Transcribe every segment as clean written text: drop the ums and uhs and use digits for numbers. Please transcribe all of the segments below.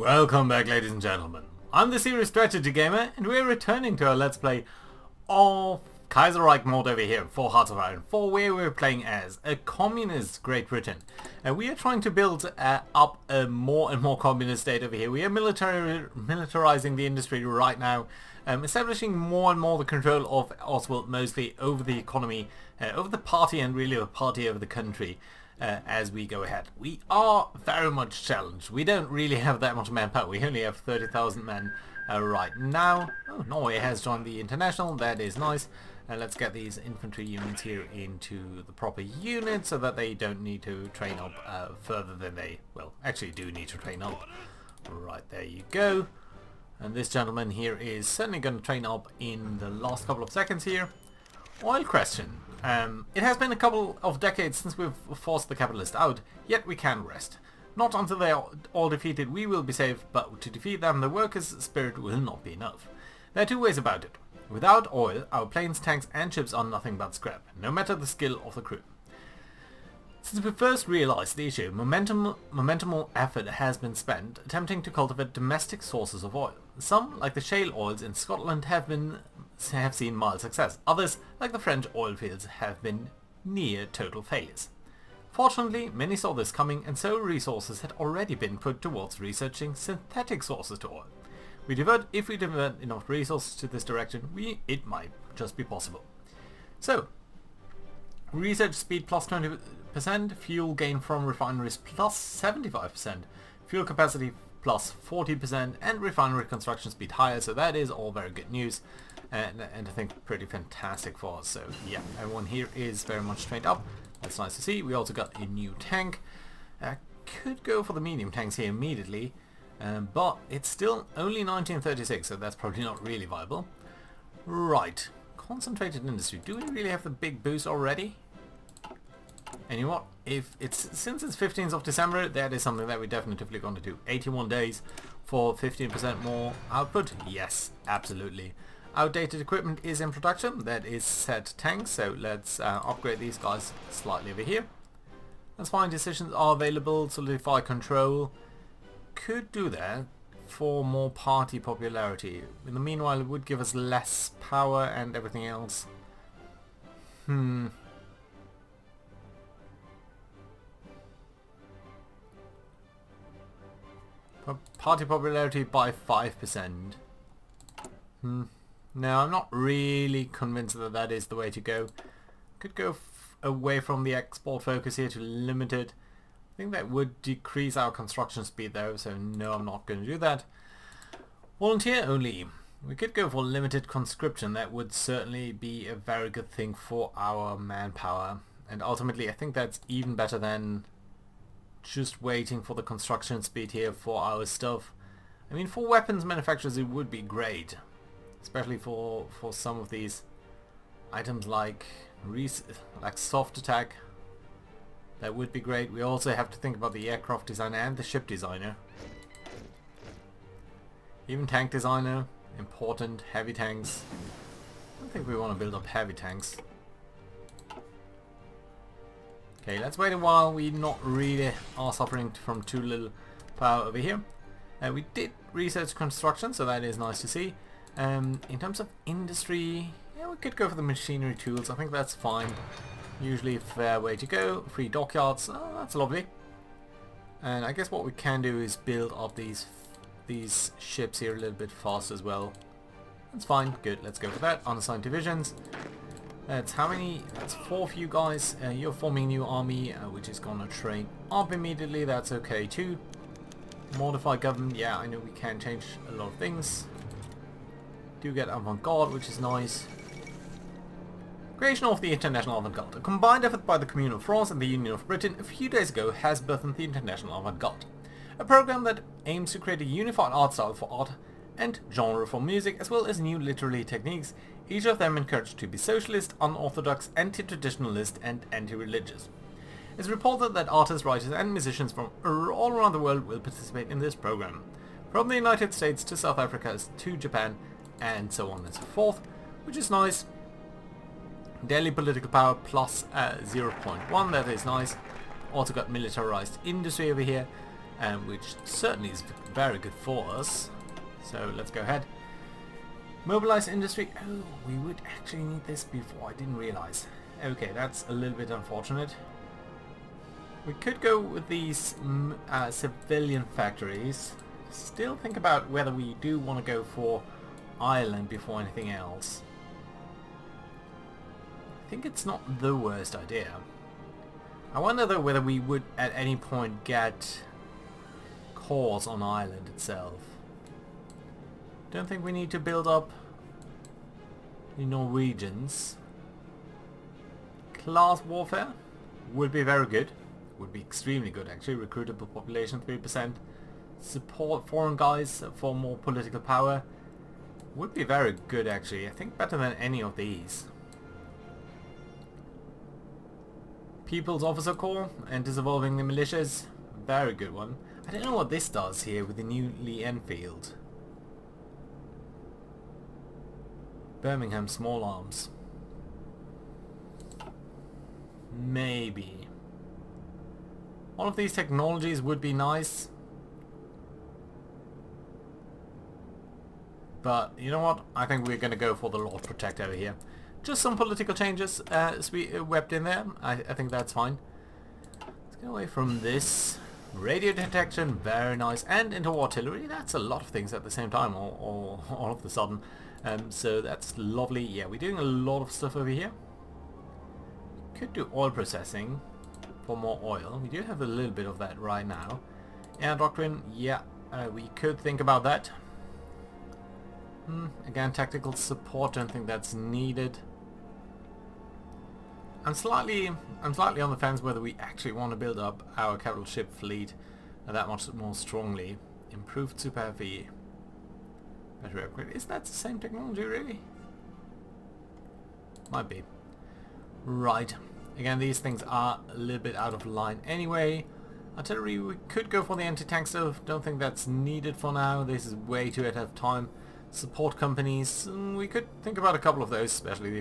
Welcome back, ladies and gentlemen. I'm the Serious Strategy Gamer, and we're returning to our Let's Play of Kaiserreich mod over here, 4 Hearts of Iron 4, where we're playing as a communist Great Britain. And we are trying to build up a more and more communist state over here. We are militarizing the industry right now, establishing more and more the control of Oswald, mostly over the economy, over the party, and really the party over the country. As we go ahead. We are very much challenged. We don't really have that much manpower. We only have 30,000 men right now. Oh, Norway has joined the international. That is nice. Let's get these infantry units here into the proper units so that they don't need to train up further than they, well, actually do need to train up. Right, there you go. And this gentleman here is certainly going to train up in the last couple of seconds here. Oil question. It has been a couple of decades since we've forced the capitalists out, yet we can't rest. Not until they are all defeated we will be safe, but to defeat them the workers' spirit will not be enough. There are two ways about it. Without oil, our planes, tanks and ships are nothing but scrap, no matter the skill of the crew. Since we first realized the issue, momental effort has been spent attempting to cultivate domestic sources of oil. Some, like the shale oils in Scotland, have seen mild success. Others, like the French oil fields, have been near total failures. Fortunately, many saw this coming, and so resources had already been put towards researching synthetic sources to oil. If we divert enough resources to this direction, it might just be possible. So, research speed plus 20%, fuel gain from refineries plus 75%, fuel capacity plus 40%, and refinery construction speed higher, so that is all very good news, and I think pretty fantastic for us. So yeah, everyone here is very much trained up. That's nice to see. We also got a new tank. Could go for the medium tanks here immediately, but it's still only 1936, so that's probably not really viable. Right, concentrated industry. Do we really have the big boost already? And you know what? Since it's 15th of December, that is something that we're definitely going to do. 81 days for 15% more output. Yes, absolutely. Outdated equipment is in production. That is set tanks. So let's upgrade these guys slightly over here. Let's find decisions are available. Solidify control. Could do that for more party popularity. In the meanwhile, it would give us less power and everything else. Party popularity by 5%. No, I'm not really convinced that that is the way to go. Could go away from the export focus here to limited. I think that would decrease our construction speed though, so no, I'm not going to do that. Volunteer only. We could go for limited conscription. That would certainly be a very good thing for our manpower. And ultimately, I think that's even better than just waiting for the construction speed here for our stuff. I mean, for weapons manufacturers it would be great, especially for some of these items like soft attack. That would be great. We also have to think about the aircraft designer and the ship designer. Even tank designer, important. Heavy tanks. I don't think we want to build up heavy tanks. Okay, let's wait a while. We not really are suffering from too little power over here. We did research construction, so that is nice to see. In terms of industry, yeah, we could go for the machinery tools. I think that's fine. Usually a fair way to go. Free dockyards, oh, that's lovely. And I guess what we can do is build up these ships here a little bit faster as well. That's fine. Good. Let's go for that. Unassigned divisions. That's how many? That's 4 of you guys. You're forming a new army, which is gonna train up immediately. That's okay too. Modify government. Yeah, I know we can change a lot of things. Do get avant-garde, which is nice. Creation of the International Avant-Garde. A combined effort by the Commune of France and the Union of Britain a few days ago has birthed the International Avant-Garde. A program that aims to create a unified art style for art and genre for music, as well as new literary techniques, each of them encouraged to be socialist, unorthodox, anti-traditionalist and anti-religious. It's reported that artists, writers and musicians from all around the world will participate in this program, from the United States to South Africa to Japan and so on and so forth, which is nice. Daily political power plus 0.1, that is nice. Also got militarized industry over here. which certainly is very good for us. So let's go ahead. Mobilize industry. Oh, we would actually need this before. I didn't realize. Okay, that's a little bit unfortunate. We could go with these civilian factories. Still think about whether we do want to go for Ireland before anything else. I think it's not the worst idea. I wonder though whether we would at any point get cores on Ireland itself. Don't think we need to build up the Norwegians. Class warfare would be very good. Would be extremely good actually. Recruitable population 3%. Support foreign guys for more political power. Would be very good actually. I think better than any of these. People's Officer Corps and disinvolving the militias. Very good one. I don't know what this does here with the new Lee Enfield. Birmingham small arms. Maybe. All of these technologies would be nice. But you know what? I think we're going to go for the Lord Protect over here. Just some political changes wept in there. I think that's fine. Let's get away from this. Radio detection, very nice. And into artillery, that's a lot of things at the same time, all of a sudden. So that's lovely. Yeah, we're doing a lot of stuff over here. Could do oil processing for more oil. We do have a little bit of that right now. Air doctrine, yeah, we could think about that. Again, tactical support, don't think that's needed. I'm slightly on the fence whether we actually want to build up our capital ship fleet that much more strongly. Improved super heavy battery upgrade. Is that the same technology really? Might be. Right. Again, these things are a little bit out of line anyway. Artillery, we could go for the anti-tank stuff. Don't think that's needed for now. This is way too ahead of time. Support companies, we could think about a couple of those, especially the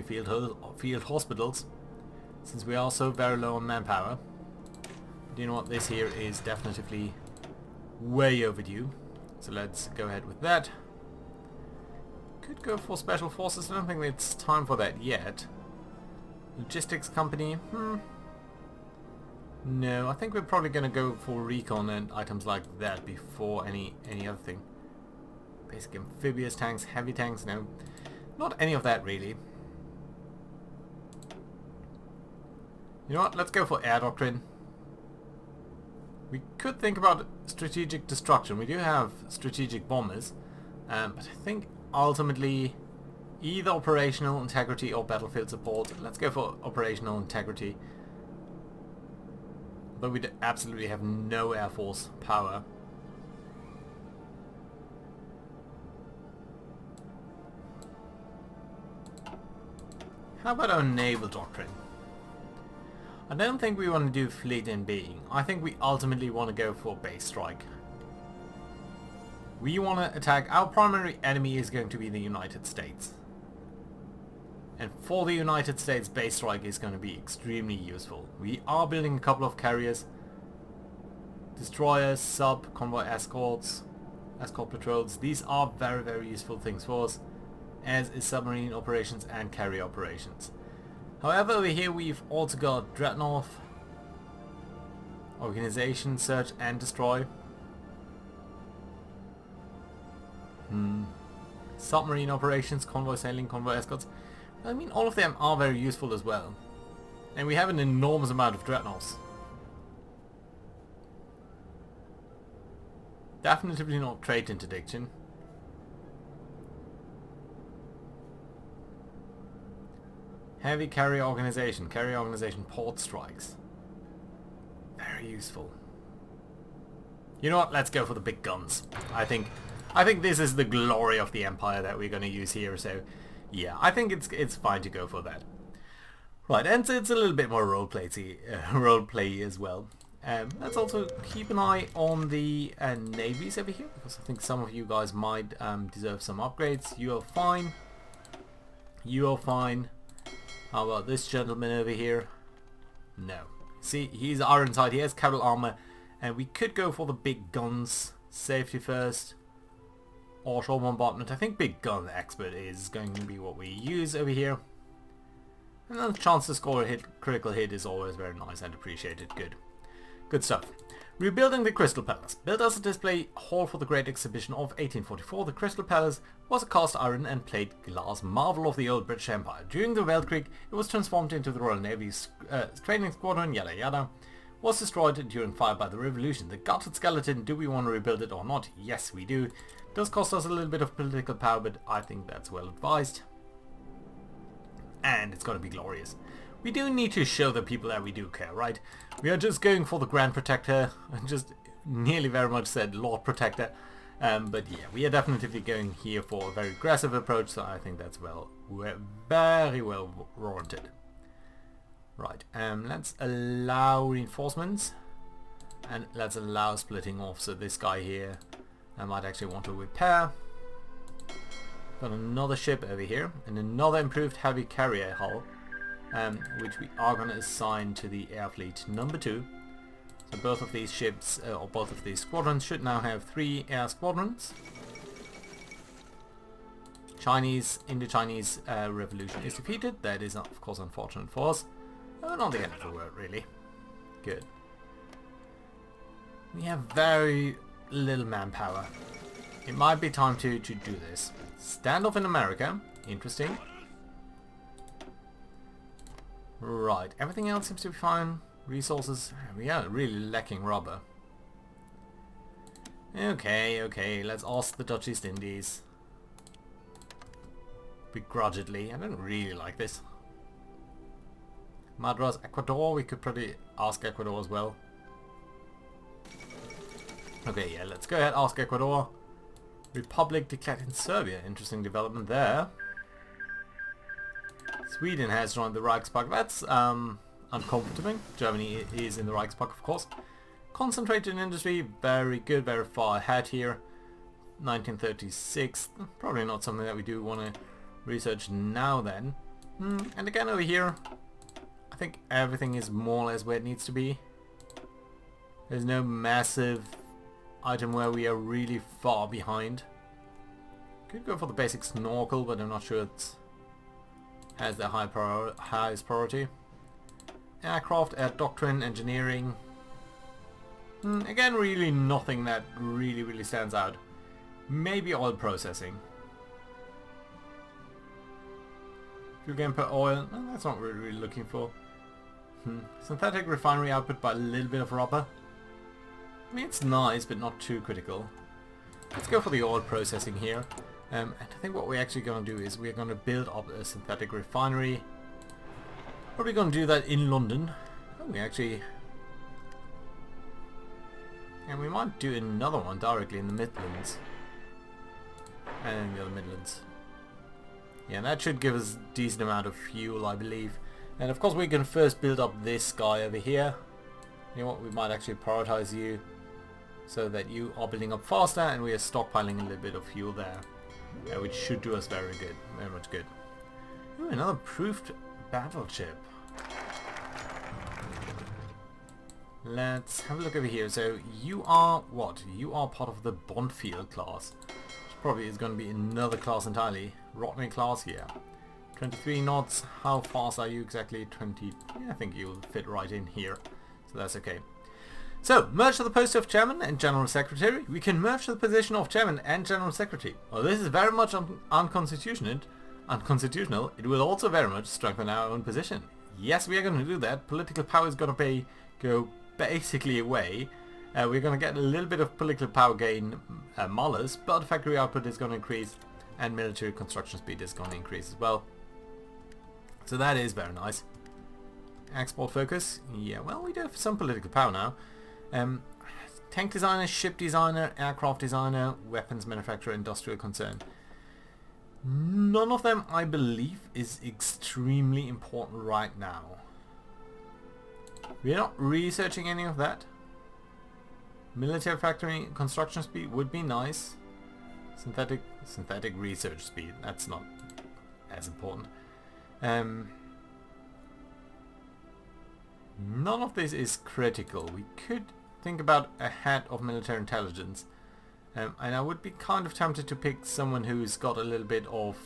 field hospitals, since we are so very low on manpower. But you know what, this here is definitively way overdue. So let's go ahead with that. Could go for special forces. I don't think it's time for that yet. Logistics company, no, I think we're probably going to go for recon and items like that before any other thing. Basic amphibious tanks, heavy tanks, no. Not any of that really. You know what, let's go for air doctrine. We could think about strategic destruction. We do have strategic bombers, but I think ultimately either operational integrity or battlefield support. Let's go for operational integrity. But we absolutely have no air force power. How about our naval doctrine? I don't think we want to do fleet in being. I think we ultimately want to go for base strike. We want to attack. Our primary enemy is going to be the United States. And for the United States, base strike is going to be extremely useful. We are building a couple of carriers. Destroyers, sub, convoy escorts, escort patrols. These are very, very useful things for us, as is submarine operations and carrier operations. However, over here we've also got Dreadnought, Organization, Search and Destroy. Submarine operations, convoy sailing, convoy escorts. I mean, all of them are very useful as well. And we have an enormous amount of Dreadnoughts. Definitely not trait interdiction. Heavy carrier organization port strikes. Very useful. You know what? Let's go for the big guns. I think this is the glory of the Empire that we're going to use here. So, yeah, I think it's fine to go for that. Right, and so it's a little bit more roleplay as well. Let's also keep an eye on the navies over here, because I think some of you guys might deserve some upgrades. You are fine. You are fine. How about this gentleman over here? No. See, he's Ironside. He has capital armor And we could go for the big guns. Safety first. Auto bombardment. I think big gun expert is going to be what we use over here. And then the chance to score a hit, critical hit is always very nice and appreciated. Good. Good stuff. Rebuilding the Crystal Palace. Built as a display hall for the Great Exhibition of 1844, the Crystal Palace was a cast iron and plate glass marvel of the old British Empire. During the Weltkrieg, it was transformed into the Royal Navy's training squadron, yada yada. Was destroyed during fire by the Revolution. The gutted skeleton, do we want to rebuild it or not? Yes, we do. Does cost us a little bit of political power, but I think that's well advised. And it's going to be glorious. We do need to show the people that we do care, right? We are just going for the Grand Protector. I just nearly very much said Lord Protector. But yeah, we are definitely going here for a very aggressive approach, so I think that's very well warranted. Right, let's allow reinforcements. And let's allow splitting off, so this guy here I might actually want to repair. Got another ship over here, and another improved heavy carrier hull. Which we are going to assign to the Air Fleet number 2. So both of these ships, or both of these squadrons, should now have 3 air squadrons. Indo-Chinese revolution is defeated. That is of course unfortunate for us. Not the end of the world really. Good. We have very little manpower. It might be time to do this. Standoff in America. Interesting. Right, everything else seems to be fine. Resources, we are really lacking rubber. Okay, let's ask the Dutch East Indies. Begrudgingly, I don't really like this. Madras, Ecuador, we could probably ask Ecuador as well. Okay, yeah, let's go ahead, ask Ecuador. Republic declared in Serbia, interesting development there. Sweden has joined the Reichspakt. That's uncomfortable. Germany is in the Reichspakt, of course. Concentrated industry, very good, very far ahead here. 1936, probably not something that we do want to research now then. And again over here, I think everything is more or less where it needs to be. There's no massive item where we are really far behind. Could go for the basic snorkel, but I'm not sure it's has the highest priority. Aircraft, air doctrine, engineering. Again, really nothing that really stands out. Maybe oil processing. Fuel gain per oil. No, that's not what we're really looking for. Synthetic refinery output by a little bit of rubber. I mean, it's nice, but not too critical. Let's go for the oil processing here. And I think what we're actually going to do is we're going to build up a synthetic refinery. Probably going to do that in London. Oh, we actually... And we might do another one directly in the Midlands. And in the other Midlands. Yeah, that should give us a decent amount of fuel, I believe. And of course we can first build up this guy over here. You know what, we might actually prioritize you. So that you are building up faster and we are stockpiling a little bit of fuel there. Which should do us very good, very much good. Ooh, another proofed battleship. Let's have a look over here. So you are what? You are part of the Bondfield class. Which probably is going to be another class entirely. Rodney class here. 23 knots. How fast are you exactly? 20. Yeah, I think you'll fit right in here. So that's okay. So, merge to the post of Chairman and General Secretary. We can merge to the position of Chairman and General Secretary. Well, this is very much unconstitutional. It will also very much strengthen our own position. Yes, we are going to do that. Political power is going to go basically away. We're going to get a little bit of political power gain malus, but factory output is going to increase and military construction speed is going to increase as well. So that is very nice. Export focus. Yeah, well, we do have some political power now. Tank designer, ship designer, aircraft designer, weapons manufacturer, industrial concern. None of them, I believe, is extremely important right now. We're not researching any of that. Military factory construction speed would be nice. Synthetic research speed, that's not as important. None of this is critical. We could think about a head of military intelligence. And I would be kind of tempted to pick someone who's got a little bit of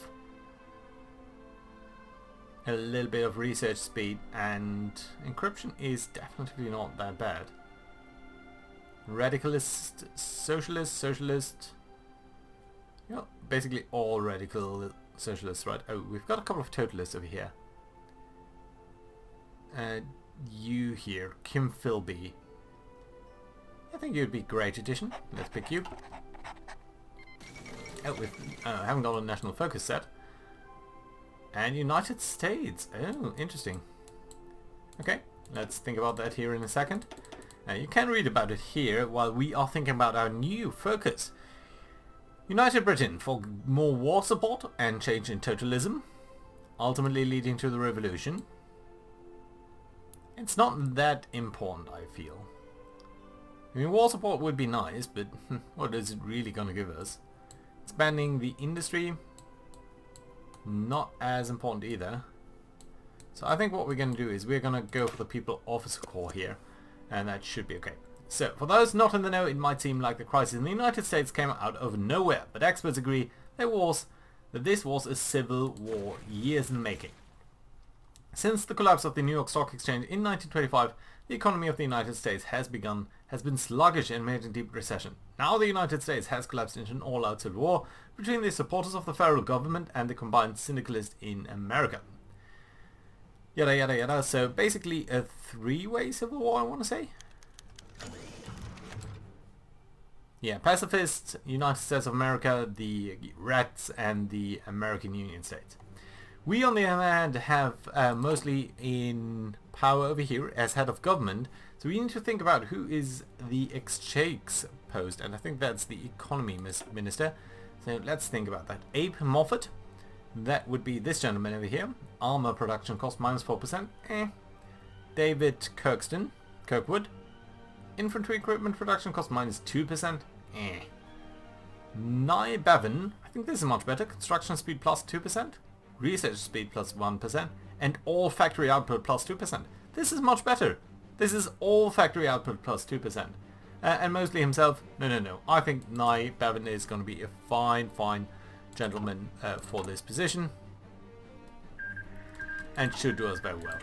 research speed, and encryption is definitely not that bad. Radicalist, socialist, you know, basically all radical socialists, right? Oh, we've got a couple of totalists over here. You here, Kim Philby. I think you'd be a great addition. Let's pick you. Oh, we haven't got a national focus set. And United States. Oh, interesting. Okay, let's think about that here in a second. You can read about it here while we are thinking about our new focus. United Britain for more war support and change in totalism, ultimately leading to the revolution. It's not that important, I feel. I mean, war support would be nice, but what is it really going to give us? Expanding the industry, not as important either. So I think what we're going to do is we're going to go for the People Officer Corps here, and that should be okay. So, for those not in the know, it might seem like the crisis in the United States came out of nowhere, but experts agree that this was a civil war years in the making. Since the collapse of the New York Stock Exchange in 1925, the economy of the United States has been sluggish and made a deep recession. Now the United States has collapsed into an all-out civil war between the supporters of the federal government and the combined syndicalists in America. Yada yada yada. So basically a three-way civil war, I want to say. Yeah, pacifists, United States of America, the Reds, and the American Union States. We, on the other hand, have mostly in power over here as head of government, so we need to think about who is the exchange post, and I think that's the economy minister. So let's think about that. Abe Moffat, that would be this gentleman over here. Armor production cost -4%. David Kirkwood. Infantry equipment production cost -2%. Nye Bevan, I think this is much better. Construction speed +2%. Research speed +1%, and all factory output +2%. This is much better. This is all factory output +2%. And mostly himself. No. I think Nye Bevan is going to be a fine gentleman for this position. And should do us very well.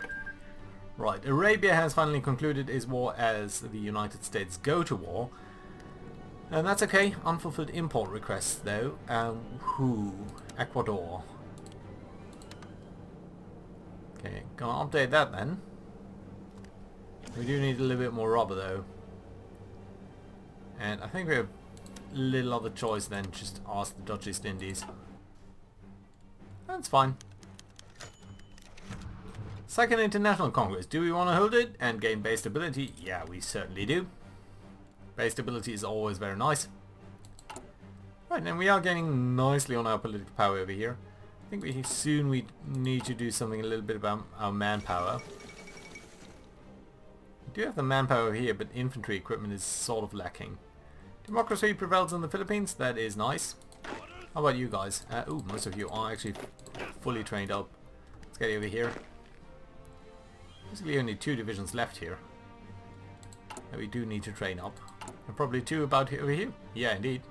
Right, Arabia has finally concluded its war as the United States go to war. And that's okay. Unfulfilled import requests though. Ecuador. Okay, gonna update that then. We do need a little bit more rubber though. And I think we have little other choice than just ask the Dutch East Indies. That's fine. Second International Congress. Do we want to hold it and gain base stability? Yeah, we certainly do. Base stability is always very nice. Right, and we are gaining nicely on our political power over here. I think we need to do something a little bit about our manpower. We do have the manpower here, but infantry equipment is sort of lacking. Democracy prevails in the Philippines. That is nice. How about you guys? Most of you are actually fully trained up. Let's get over here. Basically only 2 divisions left here that we do need to train up. And probably 2 about over here. Yeah, indeed.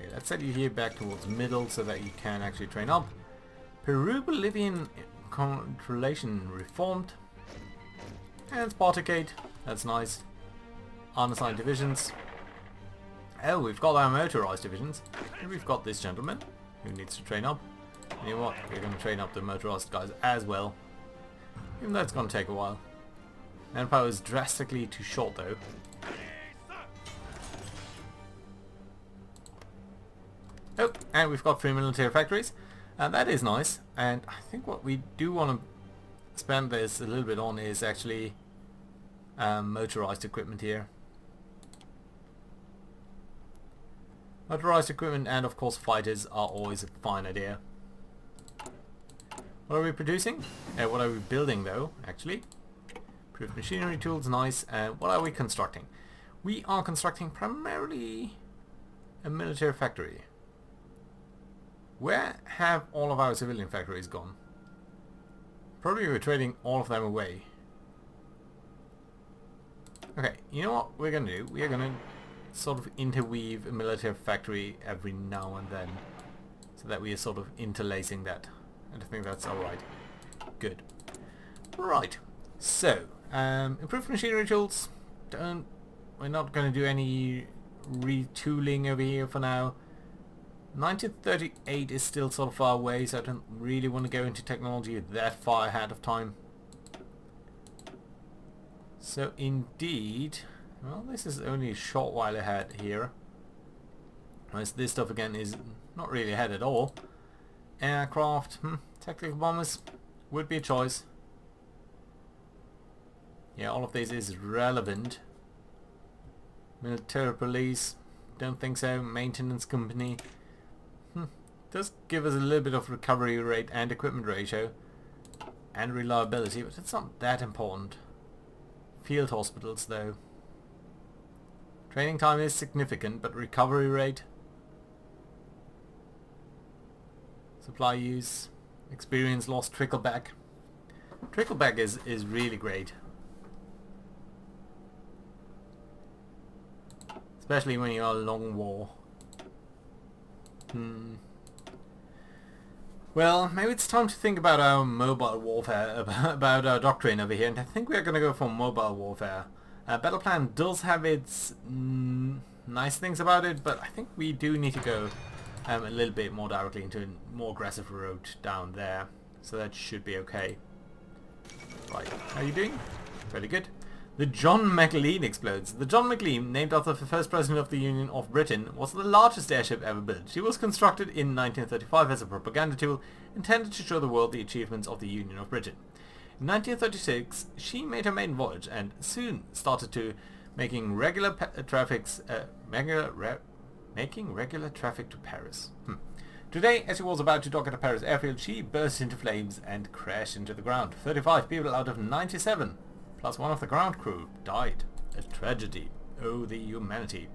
Okay, let's set you here back towards middle so that you can actually train up. Peru-Bolivian controlation reformed. And Spartacade. That's nice. Unassigned divisions. Oh, we've got our motorized divisions. And we've got this gentleman who needs to train up. You know what? We're going to train up the motorized guys as well. Even though it's going to take a while. Manpower is drastically too short though. Oh, and we've got 3 military factories. And that is nice. And I think what we do want to spend this a little bit on is actually motorized equipment here. Motorized equipment and of course fighters are always a fine idea. What are we producing? What are we building though, actually? Improved machinery tools, nice. What are we constructing? We are constructing primarily a military factory. Where have all of our civilian factories gone? Probably we're trading all of them away. Okay, you know what we're gonna do? We are gonna sort of interweave a military factory every now and then, so that we are sort of interlacing that. And I think that's alright. Good. Right. So, improved machinery tools. We're not gonna do any retooling over here for now. 1938 is still sort of far away, so I don't really want to go into technology that far ahead of time. So indeed, well, this is only a short while ahead here. Whereas this stuff again is not really ahead at all. Aircraft, tactical bombers would be a choice. Yeah, all of this is relevant. Military police, don't think so. Maintenance company. Does give us a little bit of recovery rate and equipment ratio and reliability, but it's not that important. Field hospitals though. Training time is significant, but recovery rate, supply use, experience lost, trickle back. Trickle back is really great. Especially when you're a long war. Well, maybe it's time to think about our mobile warfare, about our doctrine over here, and I think we're going to go for mobile warfare. Battle Plan does have its nice things about it, but I think we do need to go a little bit more directly into a more aggressive road down there, so that should be okay. Right, how are you doing? Very good. The John McLean explodes. The John McLean, named after the first president of the Union of Britain, was the largest airship ever built. She was constructed in 1935 as a propaganda tool intended to show the world the achievements of the Union of Britain. In 1936, she made her maiden voyage and soon started to making regular traffic to Paris. Today, as she was about to dock at the Paris airfield, she burst into flames and crashed into the ground. 35 people out of 97. Plus one of the ground crew died. A tragedy. Oh, the humanity.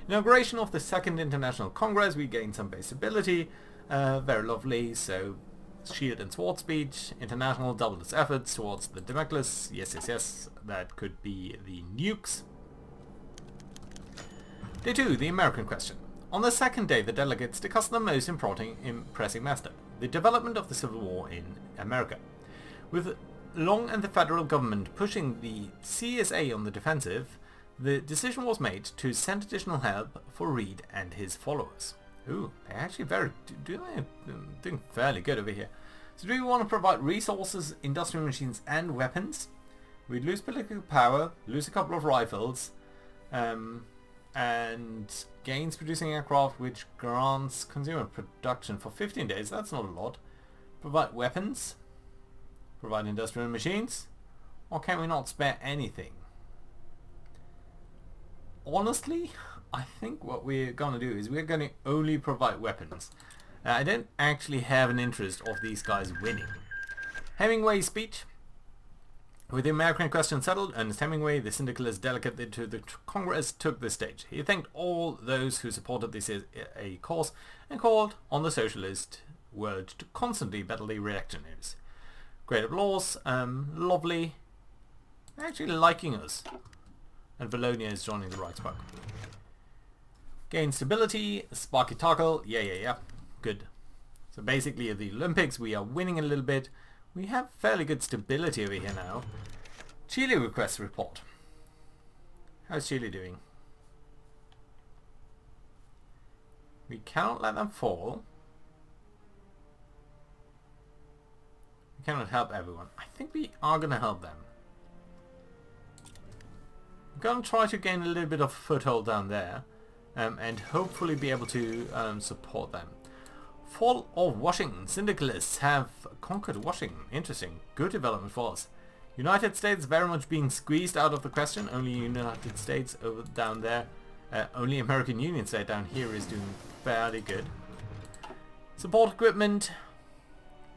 Inauguration of the Second International Congress. We gained some base stability. Very lovely. So, shield and sword speech. International doubled its efforts towards the Damocles. Yes, yes, yes. That could be the nukes. Day 2. The American question. On the second day, the delegates discussed the most pressing matter. The development of the Civil War in America. With Long and the federal government pushing the CSA on the defensive, the decision was made to send additional help for Reed and his followers. Ooh, they're actually doing fairly good over here. So do we want to provide resources, industrial machines and weapons? We'd lose political power, lose a couple of rifles, and gains producing aircraft which grants consumer production for 15 days. That's not a lot. Provide weapons. Provide industrial machines, or can we not spare anything? Honestly, I think what we're gonna do is we're gonna only provide weapons. I don't actually have an interest of these guys winning. Hemingway's speech. With the American question settled, Ernest Hemingway, the syndicalist delegate to the Congress, took the stage. He thanked all those who supported this a cause and called on the socialist world to constantly battle the reactionaries. Great applause, lovely, actually liking us. And Valonia is joining the right spark. Gain stability, sparky toggle, yeah, good. So basically at the Olympics we are winning a little bit. We have fairly good stability over here now. Chile requests report. How's Chile doing? We cannot let them fall. Cannot help everyone. I think we are going to help them. I'm going to try to gain a little bit of foothold down there and hopefully be able to support them. Fall of Washington. Syndicalists have conquered Washington. Interesting. Good development for us. United States very much being squeezed out of the question. Only United States over down there. Only American Union State down here is doing fairly good. Support equipment.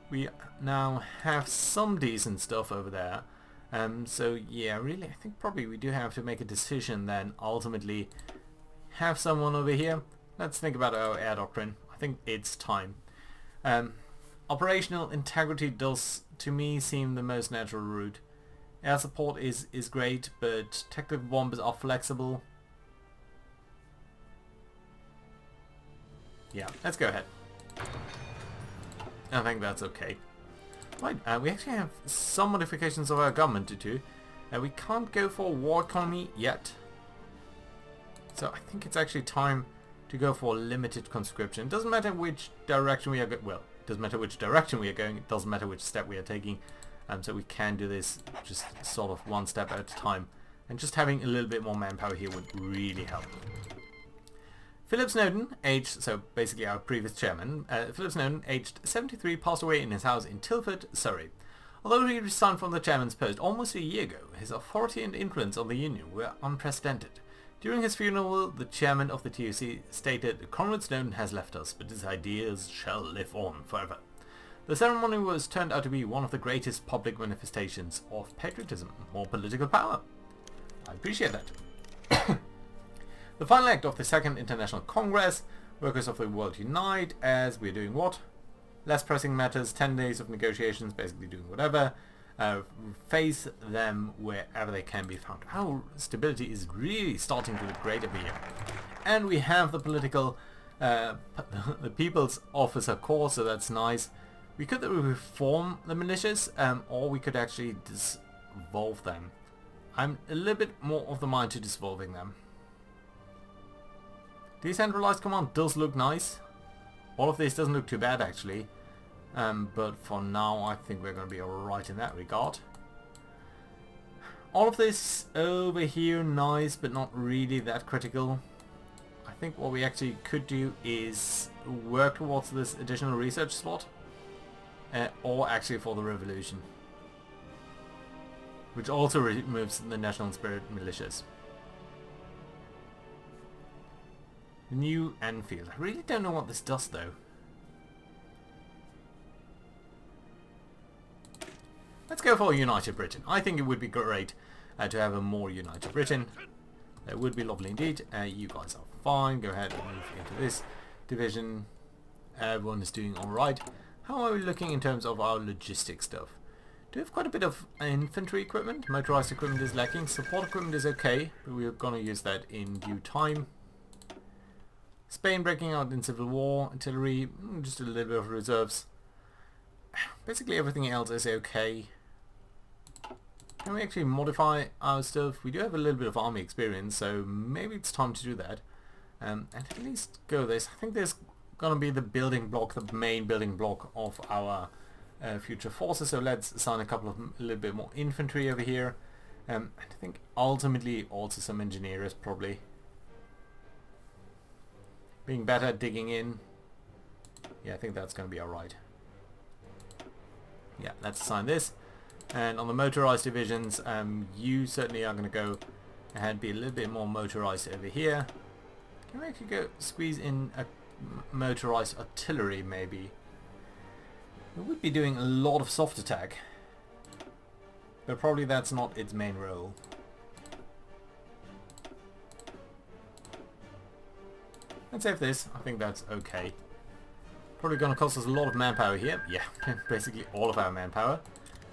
We now have some decent stuff over there. So yeah, really, I think probably we do have to make a decision then, ultimately. Have someone over here. Let's think about our air doctrine. I think it's time. Operational integrity does, to me, seem the most natural route. Air support is great, but tactical bombers are flexible. Yeah, let's go ahead. I think that's okay. Right, we actually have some modifications of our government to do. We can't go for a war economy yet. So I think it's actually time to go for limited conscription. It doesn't matter which direction we are going. Well, it doesn't matter which direction we are going. It doesn't matter which step we are taking. So we can do this just sort of one step at a time. And just having a little bit more manpower here would really help. Philip Snowden, aged, so basically our previous chairman, Philip Snowden, aged 73, passed away in his house in Tilford, Surrey. Although he resigned from the chairman's post almost a year ago, his authority and influence on the union were unprecedented. During his funeral, the chairman of the TUC stated, "Comrade Snowden has left us, but his ideas shall live on forever." The ceremony was turned out to be one of the greatest public manifestations of patriotism or political power. I appreciate that. The final act of the Second International Congress, Workers of the World Unite, as we're doing what? Less pressing matters, 10 days of negotiations, basically doing whatever. Face them wherever they can be found. Our stability is really starting to look great over here. And we have the political, the People's Officer Corps, so that's nice. We could reform the militias, or we could actually dissolve them. I'm a little bit more of the mind to dissolving them. Decentralized command does look nice. All of this doesn't look too bad actually. But for now I think we're going to be alright in that regard. All of this over here nice, but not really that critical. I think what we actually could do is work towards this additional research slot. Or actually for the revolution. Which also removes the National Spirit militias. New Enfield. I really don't know what this does though. Let's go for United Britain. I think it would be great to have a more United Britain. That would be lovely indeed. You guys are fine. Go ahead and move into this division. Everyone is doing alright. How are we looking in terms of our logistics stuff? Do we have quite a bit of infantry equipment? Motorized equipment is lacking. Support equipment is okay, but we're going to use that in due time. Spain breaking out in civil war, artillery, just a little bit of reserves. Basically everything else is okay. Can we actually modify our stuff? We do have a little bit of army experience, so maybe it's time to do that. And at least go this. I think there's going to be the building block, the main building block of our future forces. So let's assign a little bit more infantry over here. And I think ultimately also some engineers probably. Being better at digging in. Yeah, I think that's going to be alright. Yeah, let's assign this. And on the motorized divisions, you certainly are going to go ahead and be a little bit more motorized over here. Can we actually go squeeze in a motorized artillery maybe? We would be doing a lot of soft attack. But probably that's not its main role. Let's save this. I think that's okay. Probably going to cost us a lot of manpower here. Yeah, basically all of our manpower.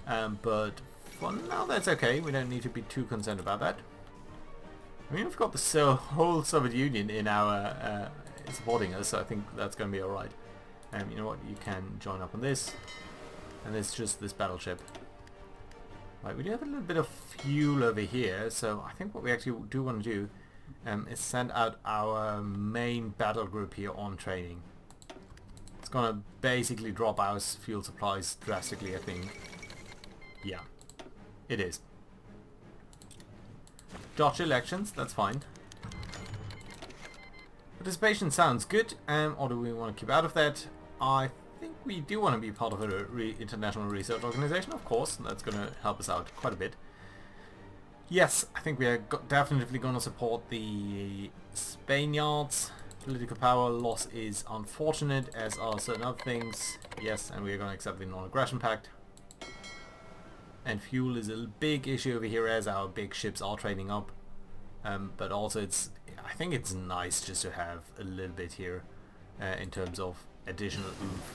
But for now that's okay. We don't need to be too concerned about that. I mean, we've got the whole Soviet Union in our supporting us, so I think that's going to be alright. You know what? You can join up on this. And there's just this battleship. Right, we do have a little bit of fuel over here, so I think what we actually do want to do is send out our main battle group here on training. It's gonna basically drop our fuel supplies drastically, I think. Yeah, it is. Dutch elections, that's fine. Participation sounds good, or do we want to keep out of that? I think we do want to be part of an international research organization, of course. That's going to help us out quite a bit. Yes, I think we are definitely going to support the Spaniards. Political power loss is unfortunate, as are certain other things. Yes, and we are going to accept the non-aggression pact. And fuel is a big issue over here, as our big ships are trading up. But also I think it's nice just to have a little bit here in terms of additional oomph.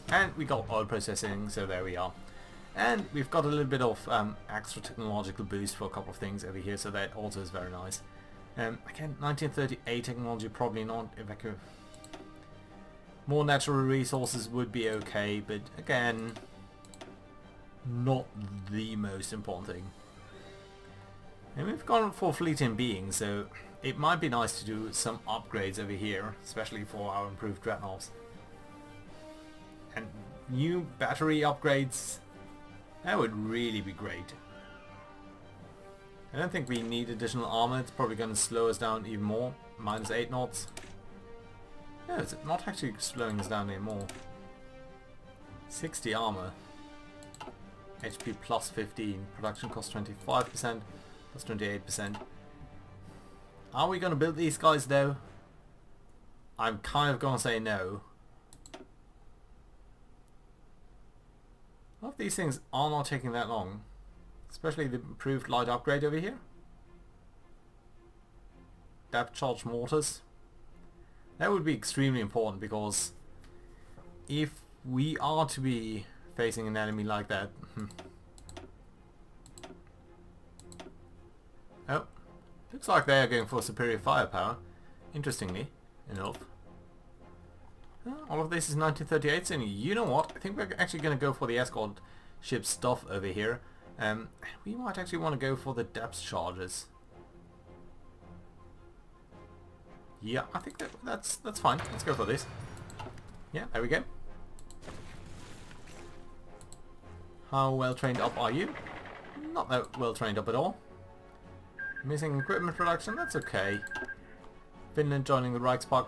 And we got oil processing, so there we are. And we've got a little bit of extra technological boost for a couple of things over here, so that also is very nice. Again, 1938 technology, probably not. More natural resources would be okay, but again, not the most important thing. And we've gone for fleet in being, so it might be nice to do some upgrades over here, especially for our improved dreadnoughts. And new battery upgrades, that would really be great. I don't think we need additional armor. It's probably going to slow us down even more. Minus 8 knots. No, it's not actually slowing us down anymore. 60 armor. HP plus 15. Production cost 25%. Plus 28%. Are we going to build these guys though? I'm kind of going to say no. A lot of these things are not taking that long. Especially the improved light upgrade over here. Depth charge mortars. That would be extremely important, because if we are to be facing an enemy like that... Oh, looks like they are going for superior firepower, interestingly enough. All of this is 1938, and you know what? I think we're actually going to go for the escort ship stuff over here. We might actually want to go for the depth charges. Yeah, I think that's fine. Let's go for this. Yeah, there we go. How well trained up are you? Not that well trained up at all. Missing equipment production, that's okay. Finland joining the Reichspakt.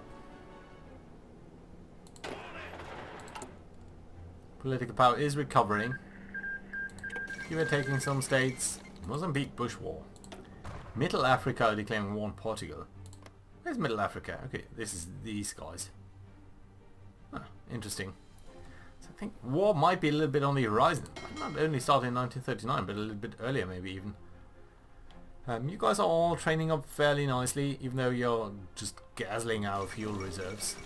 Political power is recovering. You were taking some states. Mozambique Bush War. Middle Africa declaring war on Portugal. Where's Middle Africa? Okay, this is these guys. Huh, interesting. So I think war might be a little bit on the horizon. Not only started in 1939, but a little bit earlier maybe even. You guys are all training up fairly nicely, even though you're just guzzling our fuel reserves.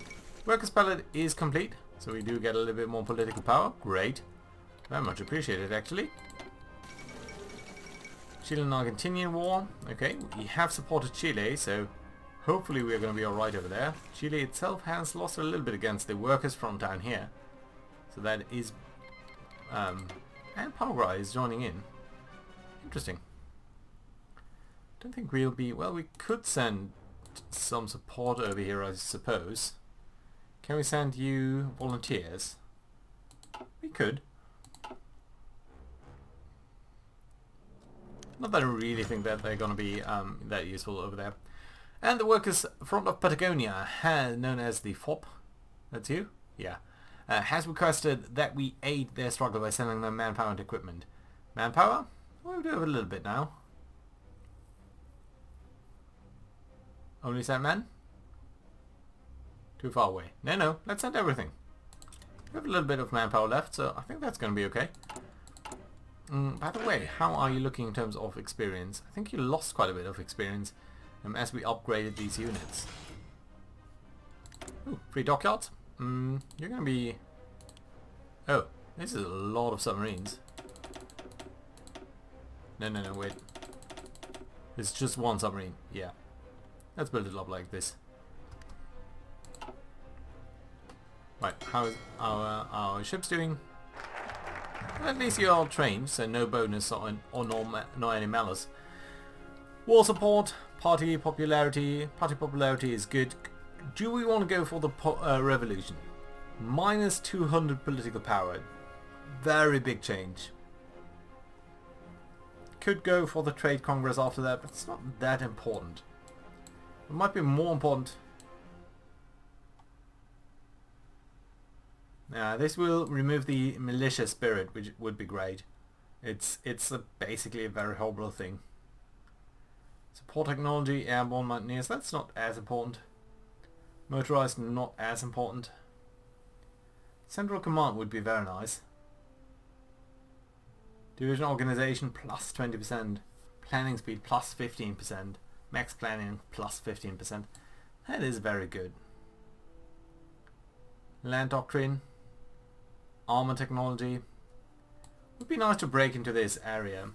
Workers' pallet is complete, so we do get a little bit more political power. Great. Very much appreciated, actually. Chile and Argentinian war. Okay, we have supported Chile, so hopefully we're going to be alright over there. Chile itself has lost a little bit against the workers front down here. So that is... and Paraguay is joining in. Interesting. Don't think we'll be... Well, we could send some support over here, I suppose. Can we send you volunteers? We could. Not that I really think that they're going to be that useful over there. And the Workers' Front of Patagonia, known as the FOP, that's you? Yeah. Has requested that we aid their struggle by sending them manpower and equipment. Manpower? We'll do it a little bit now. Only send men? Too far away. No, let's send everything. We have a little bit of manpower left, so I think that's going to be okay. By the way, how are you looking in terms of experience? I think you lost quite a bit of experience as we upgraded these units. Ooh, free dockyards? You're going to be... Oh, this is a lot of submarines. No, wait. It's just one submarine. Yeah. Let's build it up like this. Right, how is our ships doing? Well, at least you're all trained, so no bonus or no any malice. War support, party popularity. Party popularity is good. Do we want to go for the revolution? Minus 200 political power. Very big change. Could go for the trade congress after that, but it's not that important. It might be more important. This will remove the militia spirit, which would be great. It's basically a very horrible thing. Support technology, airborne mountaineers, that's not as important. Motorized, not as important. Central command would be very nice. Division organization plus 20%. Planning speed plus 15%. Max planning plus 15%. That is very good. Land doctrine. Armor technology. Would be nice to break into this area.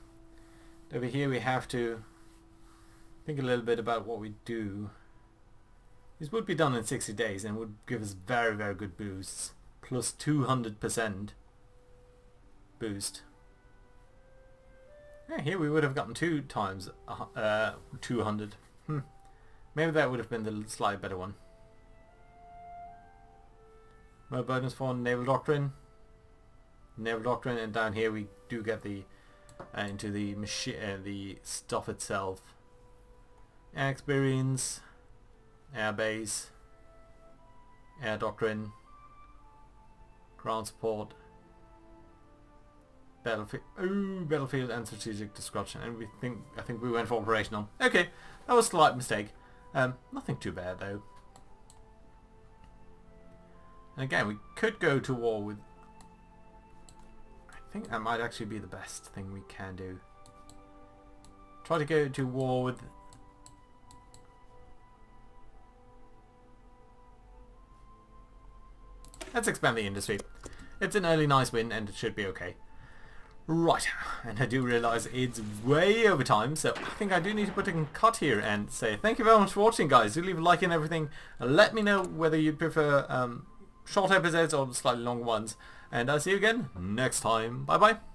Over here we have to think a little bit about what we do. This would be done in 60 days and would give us very, very good boosts. Plus 200% boost. Yeah, here we would have gotten 2 times 200. Maybe that would have been the slightly better one. More bonus for Naval Doctrine. Naval Doctrine, and down here we do get the into the machine, the stuff itself. Air Experience, Air Base, Air Doctrine, Ground Support, Battlefield, Battlefield and Strategic Destruction, and I think we went for Operational. Okay, that was a slight mistake. Nothing too bad though. And again, we could go to war with... I think that might actually be the best thing we can do. Try to go to war with... Let's expand the industry. It's an early nice win and it should be okay. Right, and I do realise it's way over time, so I think I do need to put a cut here and say thank you very much for watching, guys. Do leave a like and everything. Let me know whether you prefer short episodes or slightly longer ones. And I'll see you again next time. Bye bye.